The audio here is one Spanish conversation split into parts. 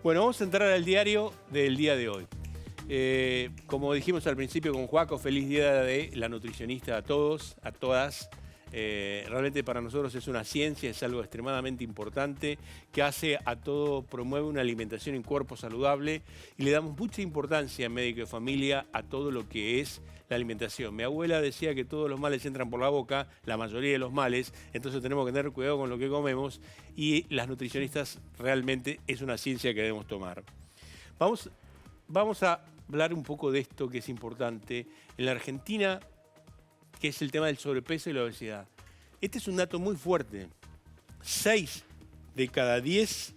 Bueno, vamos a entrar al diario del día de hoy. Como dijimos al principio con Joaco, feliz día de la nutricionista a todos, a todas. Realmente para nosotros es una ciencia, es algo extremadamente importante que hace a todo, promueve una alimentación y un cuerpo saludable y le damos mucha importancia en Médico de Familia a todo lo que es la alimentación. Mi abuela decía que todos los males entran por la boca, la mayoría de los males, entonces tenemos que tener cuidado con lo que comemos y las nutricionistas realmente es una ciencia que debemos tomar. Vamos a hablar un poco de esto que es importante. En la Argentina, que es el tema del sobrepeso y la obesidad. Este es un dato muy fuerte. 6 de cada 10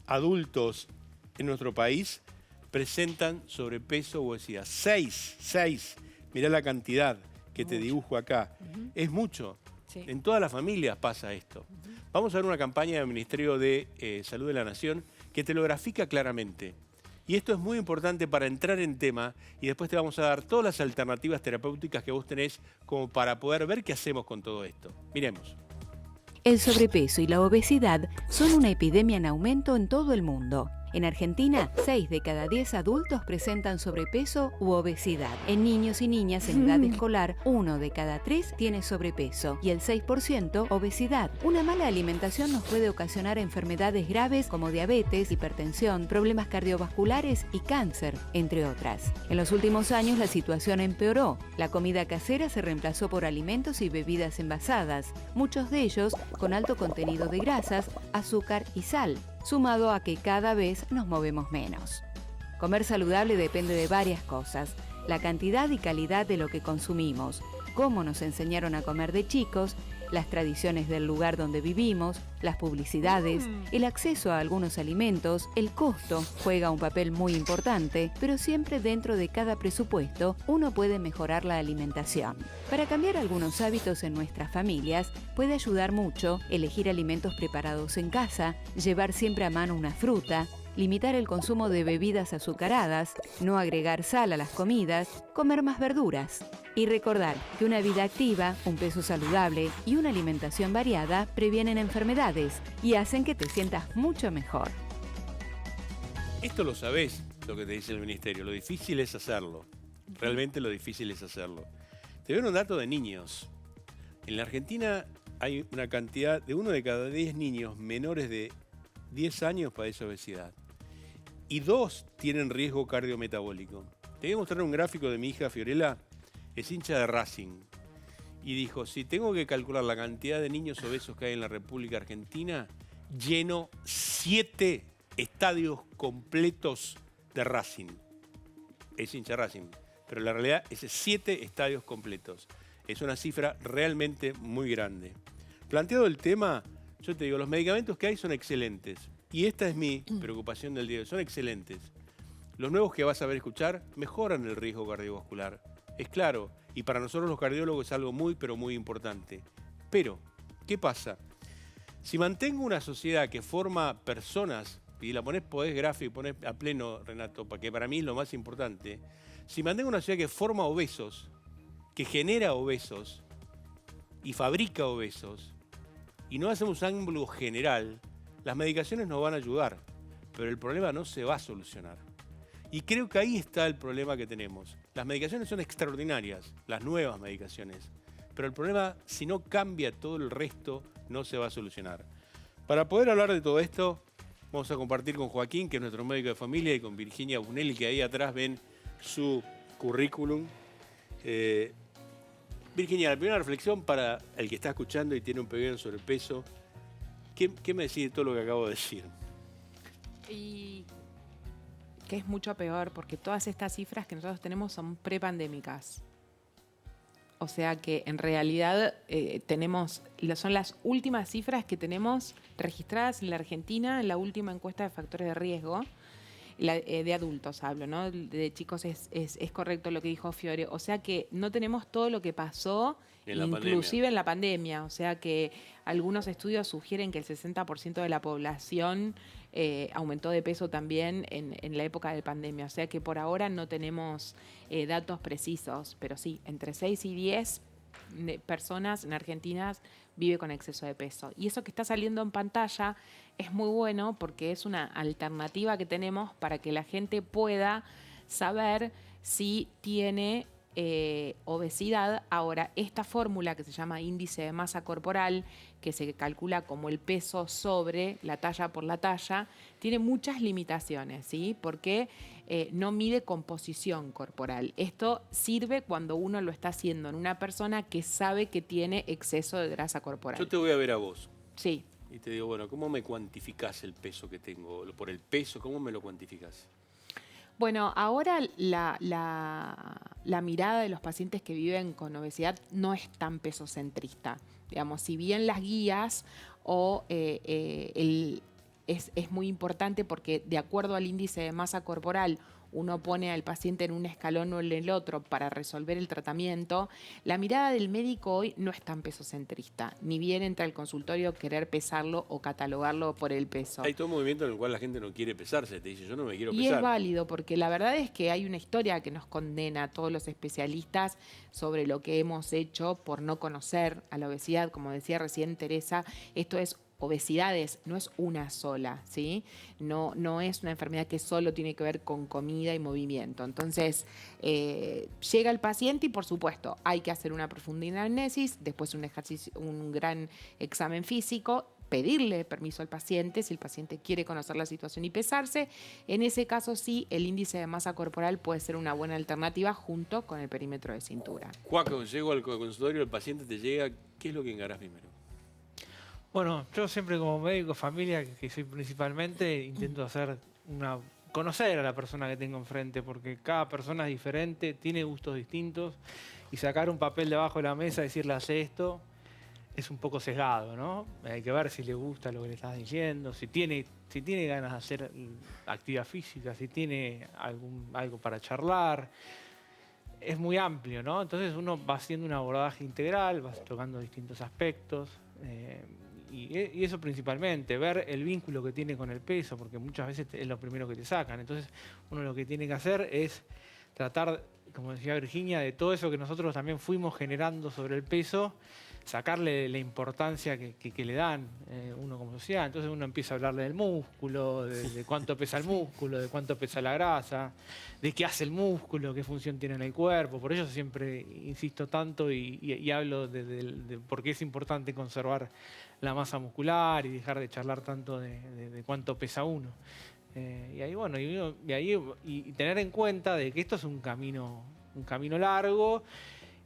adultos en nuestro país presentan sobrepeso o obesidad. 6. Mirá la cantidad que te dibujo acá. Es mucho. Sí. En todas las familias pasa esto. Vamos a ver una campaña del Ministerio de Salud de la Nación que te lo grafica claramente. Y esto es muy importante para entrar en tema y después te vamos a dar todas las alternativas terapéuticas que vos tenés como para poder ver qué hacemos con todo esto. Miremos. El sobrepeso y la obesidad son una epidemia en aumento en todo el mundo. En Argentina, 6 de cada 10 adultos presentan sobrepeso u obesidad. En niños y niñas en edad escolar, 1 de cada 3 tiene sobrepeso y el 6% obesidad. Una mala alimentación nos puede ocasionar enfermedades graves como diabetes, hipertensión, problemas cardiovasculares y cáncer, entre otras. En los últimos años la situación empeoró. La comida casera se reemplazó por alimentos y bebidas envasadas, muchos de ellos con alto contenido de grasas, azúcar y sal, sumado a que cada vez nos movemos menos. Comer saludable depende de varias cosas: la cantidad y calidad de lo que consumimos, cómo nos enseñaron a comer de chicos, las tradiciones del lugar donde vivimos, las publicidades, el acceso a algunos alimentos, el costo juega un papel muy importante, pero siempre dentro de cada presupuesto uno puede mejorar la alimentación. Para cambiar algunos hábitos en nuestras familias puede ayudar mucho elegir alimentos preparados en casa, llevar siempre a mano una fruta, limitar el consumo de bebidas azucaradas, no agregar sal a las comidas, comer más verduras. Y recordar que una vida activa, un peso saludable y una alimentación variada previenen enfermedades y hacen que te sientas mucho mejor. Esto lo sabés, lo que te dice el Ministerio. Lo difícil es hacerlo. Realmente lo difícil es hacerlo. Te doy un dato de niños. En la Argentina hay una cantidad de 1 de cada 10 niños menores de 10 años padece obesidad. Y 2 tienen riesgo cardiometabólico. Te voy a mostrar un gráfico de mi hija Fiorella, es hincha de Racing. Y dijo, si tengo que calcular la cantidad de niños obesos que hay en la República Argentina, lleno 7 estadios completos de Racing. Es hincha de Racing, pero la realidad es 7 estadios completos. Es una cifra realmente muy grande. Planteado el tema, yo te digo, los medicamentos que hay son excelentes. Y esta es mi preocupación del día de hoy. Son excelentes. Los nuevos que vas a ver escuchar mejoran el riesgo cardiovascular. Es claro, y para nosotros los cardiólogos es algo muy, pero muy importante. Pero, ¿qué pasa? Si mantengo una sociedad que forma personas, y la podés gráfico y ponés a pleno, Renato, porque para mí es lo más importante. Si mantengo una sociedad que forma obesos, que genera obesos y fabrica obesos, y no hacemos un ángulo general, las medicaciones nos van a ayudar, pero el problema no se va a solucionar. Y creo que ahí está el problema que tenemos. Las medicaciones son extraordinarias, las nuevas medicaciones, pero el problema, si no cambia todo el resto, no se va a solucionar. Para poder hablar de todo esto, vamos a compartir con Joaquín, que es nuestro médico de familia, y con Virginia Bunelli, que ahí atrás ven su currículum. Virginia, la primera reflexión para el que está escuchando y tiene un pequeño sobrepeso, ¿qué me decís de todo lo que acabo de decir? Y que es mucho peor, porque todas estas cifras que nosotros tenemos son prepandémicas. O sea que en realidad son las últimas cifras que tenemos registradas en la Argentina en la última encuesta de factores de riesgo. De adultos hablo, ¿no? De chicos es correcto lo que dijo Fiore. O sea que no tenemos todo lo que pasó, inclusive en la pandemia. O sea que algunos estudios sugieren que el 60% de la población aumentó de peso también en la época de pandemia. O sea que por ahora no tenemos datos precisos. Pero sí, entre 6 y 10 personas en Argentina vive con exceso de peso. Y eso que está saliendo en pantalla es muy bueno porque es una alternativa que tenemos para que la gente pueda saber si tiene obesidad. Ahora, esta fórmula que se llama índice de masa corporal, que se calcula como el peso sobre la talla por la talla, tiene muchas limitaciones, ¿sí? Porque no mide composición corporal. Esto sirve cuando uno lo está haciendo en una persona que sabe que tiene exceso de grasa corporal. Yo te voy a ver a vos. Sí. Y te digo, bueno, ¿cómo me cuantificás el peso que tengo? Por el peso, ¿cómo me lo cuantificás? Bueno, ahora la mirada de los pacientes que viven con obesidad no es tan pesocentrista. Digamos, si bien las guías es muy importante porque de acuerdo al índice de masa corporal uno pone al paciente en un escalón o en el otro para resolver el tratamiento, la mirada del médico hoy no es tan pesocentrista, ni bien entra al consultorio querer pesarlo o catalogarlo por el peso. Hay todo un movimiento en el cual la gente no quiere pesarse, te dice, yo no me quiero Y pesar. es válido, porque la verdad es que hay una historia que nos condena a todos los especialistas sobre lo que hemos hecho por no conocer a la obesidad. Como decía recién Teresa, esto es obesidades, no es una sola, ¿sí? No es una enfermedad que solo tiene que ver con comida y movimiento. Entonces, llega el paciente y, por supuesto, hay que hacer una profunda anamnesis, después un ejercicio, un gran examen físico, pedirle permiso al paciente si el paciente quiere conocer la situación y pesarse. En ese caso, sí, el índice de masa corporal puede ser una buena alternativa junto con el perímetro de cintura. Juaco, llego al consultorio, el paciente te llega, ¿qué es lo que encarás primero? Bueno, yo siempre como médico familia, que soy principalmente, intento conocer a la persona que tengo enfrente, porque cada persona es diferente, tiene gustos distintos, y sacar un papel debajo de la mesa y decirle hace esto, es un poco sesgado, ¿no? Hay que ver si le gusta lo que le estás diciendo, si tiene ganas de hacer actividad física, si tiene algo para charlar. Es muy amplio, ¿no? Entonces uno va haciendo un abordaje integral, va tocando distintos aspectos. Y eso principalmente, ver el vínculo que tiene con el peso, porque muchas veces es lo primero que te sacan. Entonces uno lo que tiene que hacer es tratar, como decía Virginia, de todo eso que nosotros también fuimos generando sobre el peso, sacarle la importancia que le dan uno como sociedad. Entonces uno empieza a hablarle del músculo, de cuánto pesa el músculo, de cuánto pesa la grasa, de qué hace el músculo, qué función tiene en el cuerpo. Por eso siempre insisto tanto y hablo de por qué es importante conservar la masa muscular y dejar de charlar tanto de cuánto pesa uno. Y ahí, bueno, y tener en cuenta de que esto es un camino largo,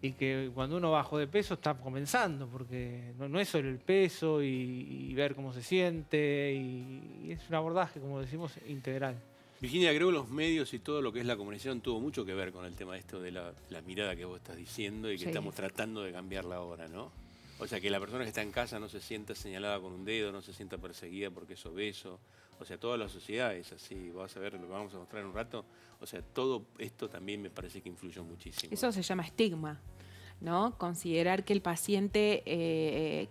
y que cuando uno bajó de peso está comenzando, porque no es solo el peso y ver cómo se siente, y es un abordaje, como decimos, integral. Virginia, creo que los medios y todo lo que es la comunicación tuvo mucho que ver con el tema esto de la mirada que vos estás diciendo y que Sí. estamos tratando de cambiarla ahora, ¿no? O sea, que la persona que está en casa no se sienta señalada con un dedo, no se sienta perseguida porque es obeso. O sea, toda la sociedad es así. Vas a ver lo que vamos a mostrar en un rato. O sea, todo esto también me parece que influyó muchísimo. Eso se llama estigma, ¿no? Considerar que el paciente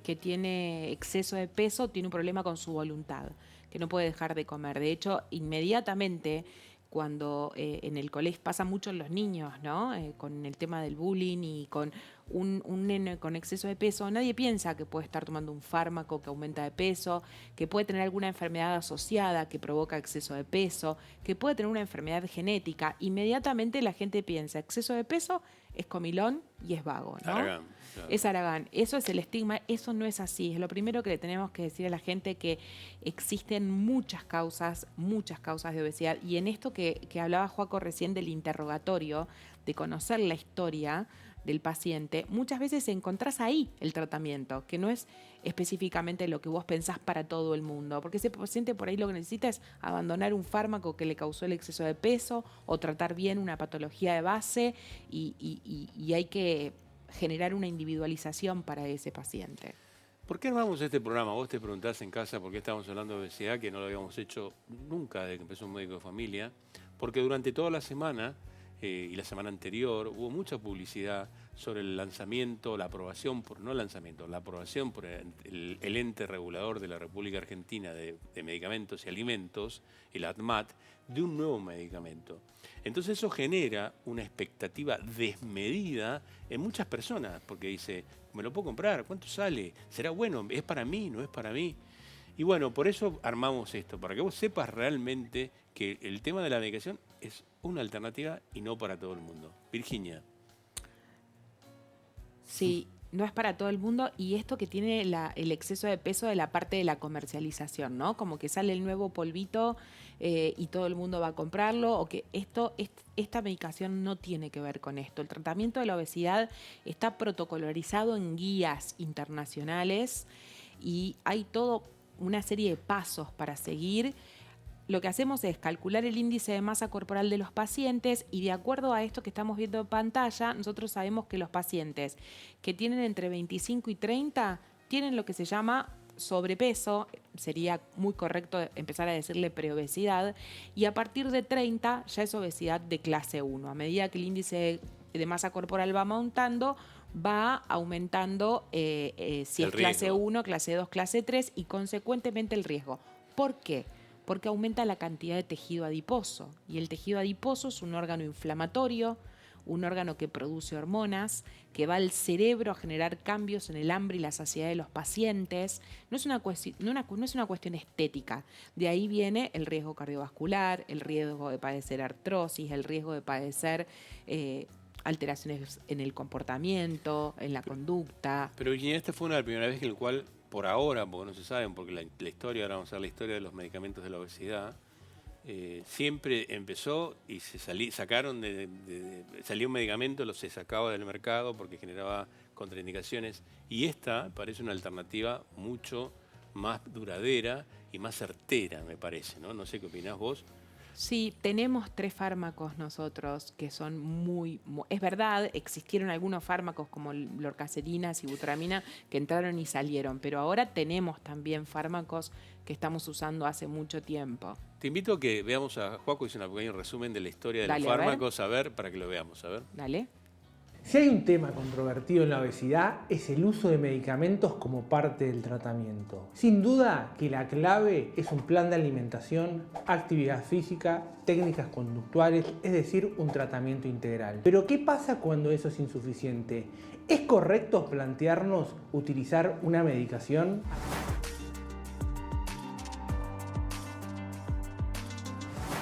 que tiene exceso de peso tiene un problema con su voluntad, que no puede dejar de comer. De hecho, inmediatamente cuando en el colegio pasa mucho en los niños, ¿no? Con el tema del bullying y con un nene con exceso de peso, nadie piensa que puede estar tomando un fármaco que aumenta de peso, que puede tener alguna enfermedad asociada que provoca exceso de peso, que puede tener una enfermedad genética. Inmediatamente la gente piensa, exceso de peso es comilón y es vago, ¿no? Aragán, claro. Es Aragán. Eso es el estigma, eso no es así. Es lo primero que le tenemos que decir a la gente, que existen muchas causas de obesidad. Y en esto que hablaba Joaco recién del interrogatorio, de conocer la historia del paciente, muchas veces encontrás ahí el tratamiento, que no es específicamente lo que vos pensás para todo el mundo, porque ese paciente por ahí lo que necesita es abandonar un fármaco que le causó el exceso de peso o tratar bien una patología de base, y hay que generar una individualización para ese paciente. ¿Por qué armamos este programa? Vos te preguntás en casa por qué estamos hablando de obesidad, que no lo habíamos hecho nunca desde que empezó Un Médico de Familia, porque durante toda la semana y la semana anterior hubo mucha publicidad sobre el lanzamiento, la aprobación por el ente regulador de la República Argentina de Medicamentos y Alimentos, el ADMAT, de un nuevo medicamento. Entonces eso genera una expectativa desmedida en muchas personas, porque dice, ¿me lo puedo comprar? ¿Cuánto sale? ¿Será bueno? ¿Es para mí? ¿No es para mí? Y bueno, por eso armamos esto, para que vos sepas realmente que el tema de la medicación es una alternativa y no para todo el mundo. Virginia. Sí, no es para todo el mundo, y esto que tiene el exceso de peso de la parte de la comercialización, ¿no? Como que sale el nuevo polvito y todo el mundo va a comprarlo, o que esta medicación no tiene que ver con esto. El tratamiento de la obesidad está protocolarizado en guías internacionales y hay toda una serie de pasos para seguir. Lo que hacemos es calcular el índice de masa corporal de los pacientes y de acuerdo a esto que estamos viendo en pantalla, nosotros sabemos que los pacientes que tienen entre 25 y 30 tienen lo que se llama sobrepeso, sería muy correcto empezar a decirle preobesidad, y a partir de 30 ya es obesidad de clase 1. A medida que el índice de masa corporal va aumentando, va aumentando si es clase 1, clase 2, clase 3 y consecuentemente el riesgo. ¿Por qué? Porque aumenta la cantidad de tejido adiposo. Y el tejido adiposo es un órgano inflamatorio, un órgano que produce hormonas, que va al cerebro a generar cambios en el hambre y la saciedad de los pacientes. No es una cuestión estética. De ahí viene el riesgo cardiovascular, el riesgo de padecer artrosis, el riesgo de padecer alteraciones en el comportamiento, en la conducta. Pero Virginia, esta fue una primera vez en la cual, por ahora, porque no se saben, porque la historia, ahora vamos a ver la historia de los medicamentos de la obesidad, siempre empezó y salió un medicamento, se sacaba del mercado porque generaba contraindicaciones, y esta parece una alternativa mucho más duradera y más certera, me parece, ¿no? No sé qué opinás vos. Sí, tenemos 3 fármacos nosotros que son es verdad, existieron algunos fármacos como lorcacerina, sibutramina, que entraron y salieron, pero ahora tenemos también fármacos que estamos usando hace mucho tiempo. Te invito a que veamos a Joaco, hizo un pequeño resumen de la historia de los fármacos, a ver, para que lo veamos, a ver. Dale. Si hay un tema controvertido en la obesidad, es el uso de medicamentos como parte del tratamiento. Sin duda que la clave es un plan de alimentación, actividad física, técnicas conductuales, es decir, un tratamiento integral. Pero ¿qué pasa cuando eso es insuficiente? ¿Es correcto plantearnos utilizar una medicación?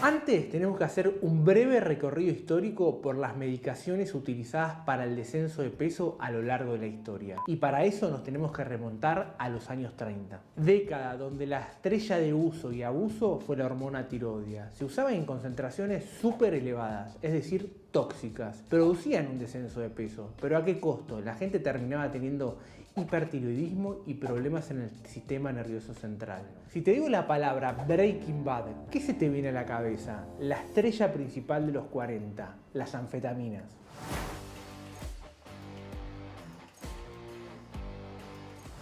Antes tenemos que hacer un breve recorrido histórico por las medicaciones utilizadas para el descenso de peso a lo largo de la historia. Y para eso nos tenemos que remontar a los años 30. Década donde la estrella de uso y abuso fue la hormona tiroidea. Se usaba en concentraciones súper elevadas, es decir, tóxicas. Producían un descenso de peso, pero ¿a qué costo? La gente terminaba teniendo hipertiroidismo y problemas en el sistema nervioso central. Si te digo la palabra Breaking Bad, ¿qué se te viene a la cabeza? La estrella principal de los 40, las anfetaminas.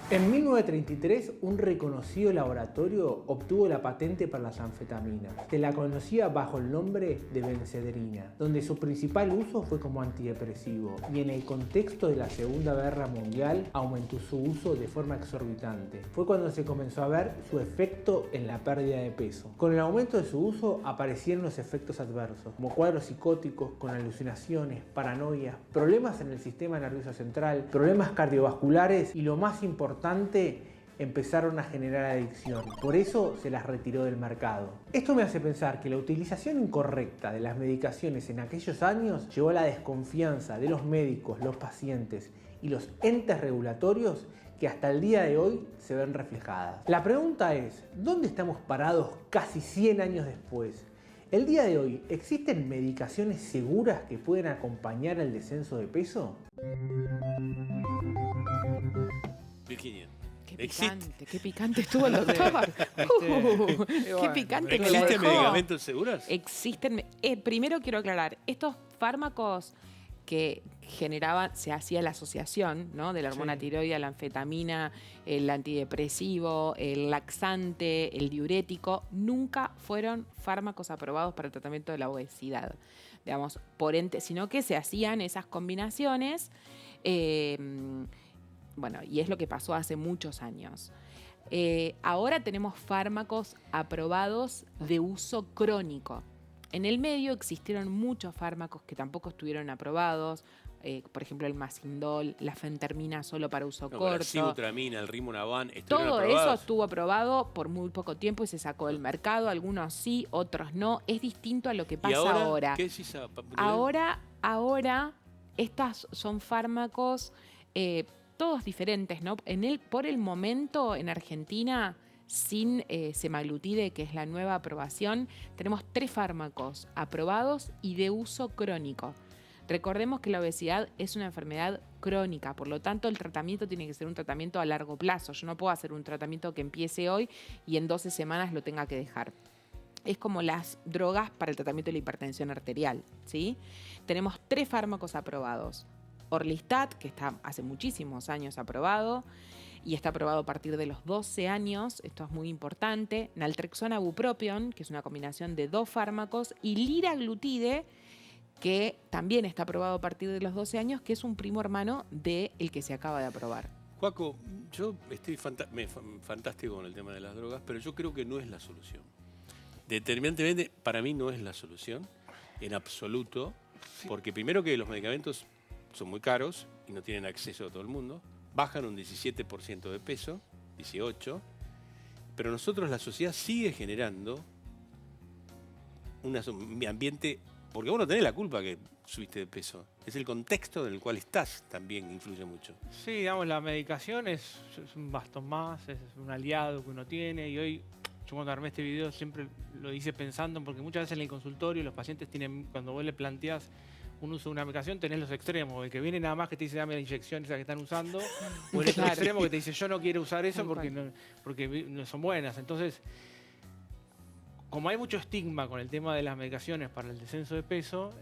En 1933, un reconocido laboratorio obtuvo la patente para las anfetaminas. Se la conocía bajo el nombre de benzedrina, donde su principal uso fue como antidepresivo, y en el contexto de la Segunda Guerra Mundial aumentó su uso de forma exorbitante. Fue cuando se comenzó a ver su efecto en la pérdida de peso. Con el aumento de su uso aparecieron los efectos adversos, como cuadros psicóticos con alucinaciones, paranoias, problemas en el sistema nervioso central, problemas cardiovasculares y lo más importante, empezaron a generar adicción. Por eso se las retiró del mercado. Esto me hace pensar que la utilización incorrecta de las medicaciones en aquellos años llevó a la desconfianza de los médicos, los pacientes y los entes regulatorios que hasta el día de hoy se ven reflejadas. La pregunta es, ¿dónde estamos parados casi 100 años después? El día de hoy, ¿existen medicaciones seguras que pueden acompañar el descenso de peso? Virginia. Qué picante estuvo el doctor. Qué picante que la dejó. ¿Existen medicamentos seguros? Existen. Primero quiero aclarar, estos fármacos que se hacía la asociación, ¿no? De la hormona Sí. tiroidea, la anfetamina, el antidepresivo, el laxante, el diurético, nunca fueron fármacos aprobados para el tratamiento de la obesidad, digamos, sino que se hacían esas combinaciones, bueno, y es lo que pasó hace muchos años. Ahora tenemos fármacos aprobados de uso crónico. En el medio existieron muchos fármacos que tampoco estuvieron aprobados, por ejemplo el Masindol, la fentermina solo para uso La corto. sibutramina, el Rimonabant, estuvieron Todo eso aprobados. estuvo aprobado por muy poco tiempo y se sacó del mercado. Algunos sí, otros no. Es distinto a lo que ¿Y pasa ahora. ¿Qué decís? Ahora, estas son fármacos todos diferentes, ¿no? Por el momento, en Argentina, sin semaglutide, que es la nueva aprobación, tenemos 3 fármacos aprobados y de uso crónico. Recordemos que la obesidad es una enfermedad crónica, por lo tanto el tratamiento tiene que ser un tratamiento a largo plazo. Yo no puedo hacer un tratamiento que empiece hoy y en 12 semanas lo tenga que dejar. Es como las drogas para el tratamiento de la hipertensión arterial, ¿sí? Tenemos 3 fármacos aprobados. Orlistat, que está hace muchísimos años aprobado y está aprobado a partir de los 12 años, esto es muy importante. Naltrexona bupropion, que es una combinación de 2 fármacos, y liraglutide, que también está aprobado a partir de los 12 años, que es un primo hermano del que se acaba de aprobar. Juaco, yo estoy fantástico con el tema de las drogas, pero yo creo que no es la solución. Determinantemente, para mí no es la solución, en absoluto, porque primero que los medicamentos son muy caros y no tienen acceso a todo el mundo, bajan un 17% de peso, 18%, pero nosotros, la sociedad sigue generando un ambiente, porque vos no tenés la culpa que subiste de peso, es el contexto en el cual estás también influye mucho. Sí, digamos, la medicación es un bastón más, es un aliado que uno tiene y hoy, yo cuando armé este video siempre lo hice pensando, porque muchas veces en el consultorio los pacientes tienen, cuando vos le planteás un uso de una medicación, tenés los extremos, el que viene nada más que te dice dame la inyección esa que están usando, o el otro Claro. extremo que te dice yo no quiero usar eso Tal porque cual. porque no son buenas. Entonces, como hay mucho estigma con el tema de las medicaciones para el descenso de peso,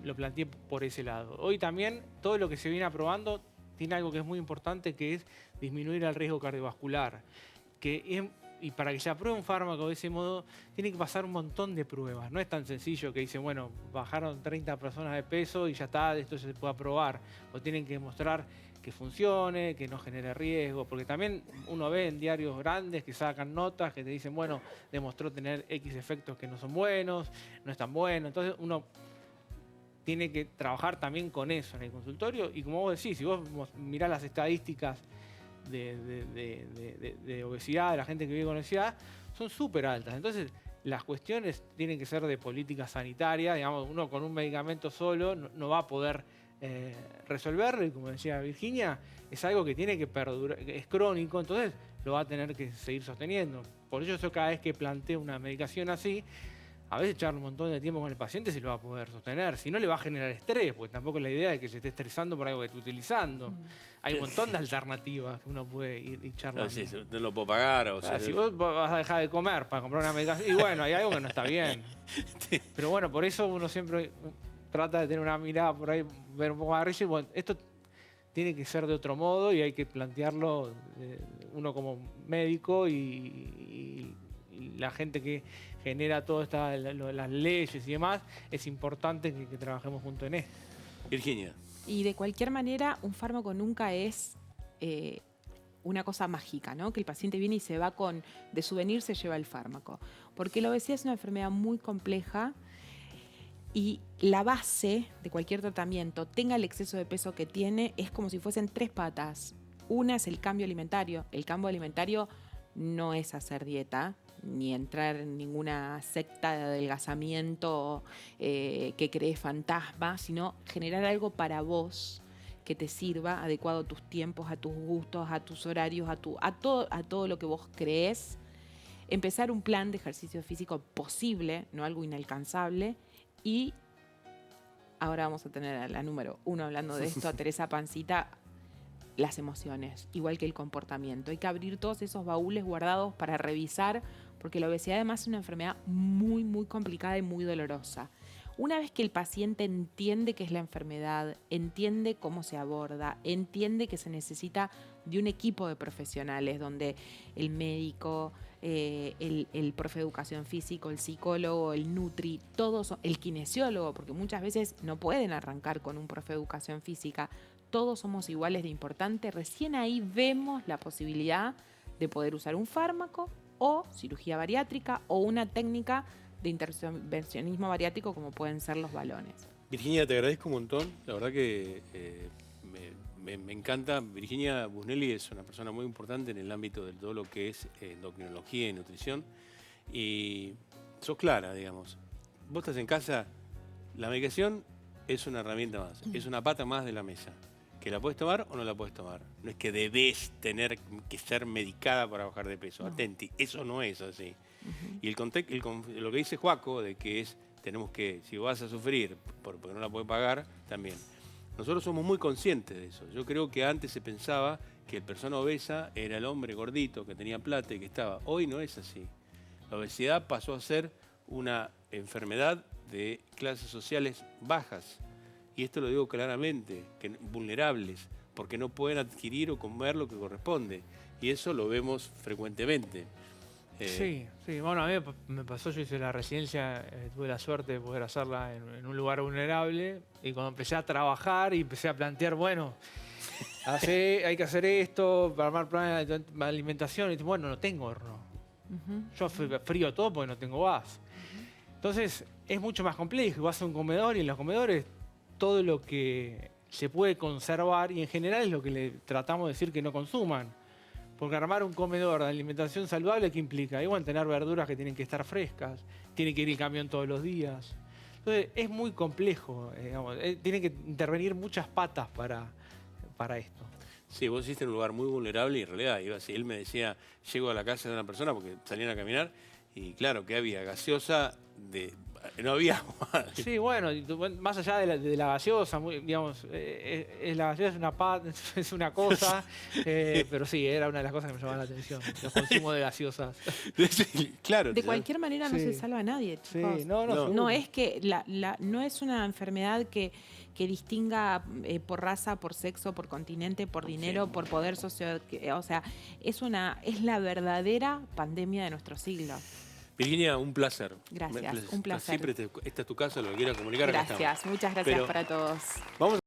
lo planteé por ese lado. Hoy también todo lo que se viene aprobando tiene algo que es muy importante, que es disminuir el riesgo cardiovascular. Y para que se apruebe un fármaco de ese modo, tiene que pasar un montón de pruebas. No es tan sencillo que dicen, bueno, bajaron 30 personas de peso y ya está, esto se puede aprobar. O tienen que demostrar que funcione, que no genere riesgo. Porque también uno ve en diarios grandes que sacan notas que te dicen, bueno, demostró tener X efectos que no son buenos, no es tan bueno. Entonces uno tiene que trabajar también con eso en el consultorio. Y como vos decís, si vos mirás las estadísticas de obesidad, de la gente que vive con obesidad, son súper altas. Entonces, las cuestiones tienen que ser de política sanitaria. Digamos, uno con un medicamento solo no va a poder resolverlo. Y como decía Virginia, es algo que tiene que perdurar, es crónico, entonces lo va a tener que seguir sosteniendo. Por eso yo cada vez que planteo una medicación así, a veces echar un montón de tiempo con el paciente se lo va a poder sostener. Si no, le va a generar estrés, porque tampoco es la idea de que se esté estresando por algo que esté utilizando. Hay un montón de alternativas que uno puede ir charlando. No, sí, no lo puedo pagar. O sea, Si vos vas a dejar de comer para comprar una medicación, y bueno, hay algo que no está bien. Pero bueno, por eso uno siempre trata de tener una mirada por ahí, ver un poco más arriba y bueno, esto tiene que ser de otro modo y hay que plantearlo uno como médico y la gente que genera todas las leyes y demás, es importante que trabajemos juntos en esto. Virginia. Y de cualquier manera, un fármaco nunca es una cosa mágica, ¿no? Que el paciente viene y se va de souvenir se lleva el fármaco. Porque la obesidad es una enfermedad muy compleja y la base de cualquier tratamiento, tenga el exceso de peso que tiene, es como si fuesen 3 patas. Una es el cambio alimentario. El cambio alimentario no es hacer dieta, ni entrar en ninguna secta de adelgazamiento que cree fantasma, sino generar algo para vos que te sirva, adecuado a tus tiempos, a tus gustos, a tus horarios, a todo lo que vos crees. Empezar un plan de ejercicio físico posible, no algo inalcanzable. Y ahora vamos a tener a la número 1 hablando de esto, a Teresa Pancita, las emociones, igual que el comportamiento. Hay que abrir todos esos baúles guardados para revisar, porque la obesidad además es una enfermedad muy, muy complicada y muy dolorosa. Una vez que el paciente entiende qué es la enfermedad, entiende cómo se aborda, entiende que se necesita de un equipo de profesionales donde el médico, el profe de educación física, el psicólogo, el nutri, todos, el kinesiólogo, porque muchas veces no pueden arrancar con un profe de educación física, todos somos iguales de importante, recién ahí vemos la posibilidad de poder usar un fármaco o cirugía bariátrica o una técnica de intervencionismo bariátrico como pueden ser los balones. Virginia, te agradezco un montón. La verdad que me encanta. Virginia Busnelli es una persona muy importante en el ámbito de todo lo que es endocrinología y nutrición. Y sos clara, digamos. Vos estás en casa, la medicación es una herramienta más, es una pata más de la mesa. Que la puedes tomar o no la puedes tomar. No es que debes tener que ser medicada para bajar de peso. No. Atenti, eso no es así. Y lo que dice Joaco, de que tenemos que, si vas a sufrir porque no la puedes pagar, también. Nosotros somos muy conscientes de eso. Yo creo que antes se pensaba que el persona obesa era el hombre gordito que tenía plata y que estaba. Hoy no es así. La obesidad pasó a ser una enfermedad de clases sociales bajas. Y esto lo digo claramente, vulnerables, porque no pueden adquirir o comer lo que corresponde. Y eso lo vemos frecuentemente. Sí, bueno, a mí me pasó, yo hice la residencia, tuve la suerte de poder hacerla en un lugar vulnerable, y cuando empecé a trabajar y empecé a plantear, bueno, hay que hacer esto, para armar planes de alimentación, y bueno, no tengo horno. Yo frío todo porque no tengo gas. Entonces, es mucho más complejo, vas a un comedor y en los comedores todo lo que se puede conservar, y en general es lo que le tratamos de decir que no consuman. Porque armar un comedor de alimentación saludable, ¿qué implica? Igual tener verduras que tienen que estar frescas, tiene que ir el camión todos los días. Entonces es muy complejo, digamos, tienen que intervenir muchas patas para esto. Sí, vos hiciste en un lugar muy vulnerable y en realidad iba así. Él me decía, llego a la casa de una persona porque salían a caminar y claro que había gaseosa no había agua. Sí, bueno, más allá de la gaseosa, digamos, la gaseosa es una cosa, pero sí, era una de las cosas que me llamaban la atención, los consumos de gaseosas. Sí, claro. De cualquier manera no se salva a nadie, chicos. Sí, no. No es que no es una enfermedad que distinga por raza, por sexo, por continente, por dinero, por poder socio, o sea, es la verdadera pandemia de nuestro siglo. Virginia, un placer. Gracias, un placer. Siempre esta es tu casa, lo que quieras comunicar. Gracias, muchas gracias para todos. Vamos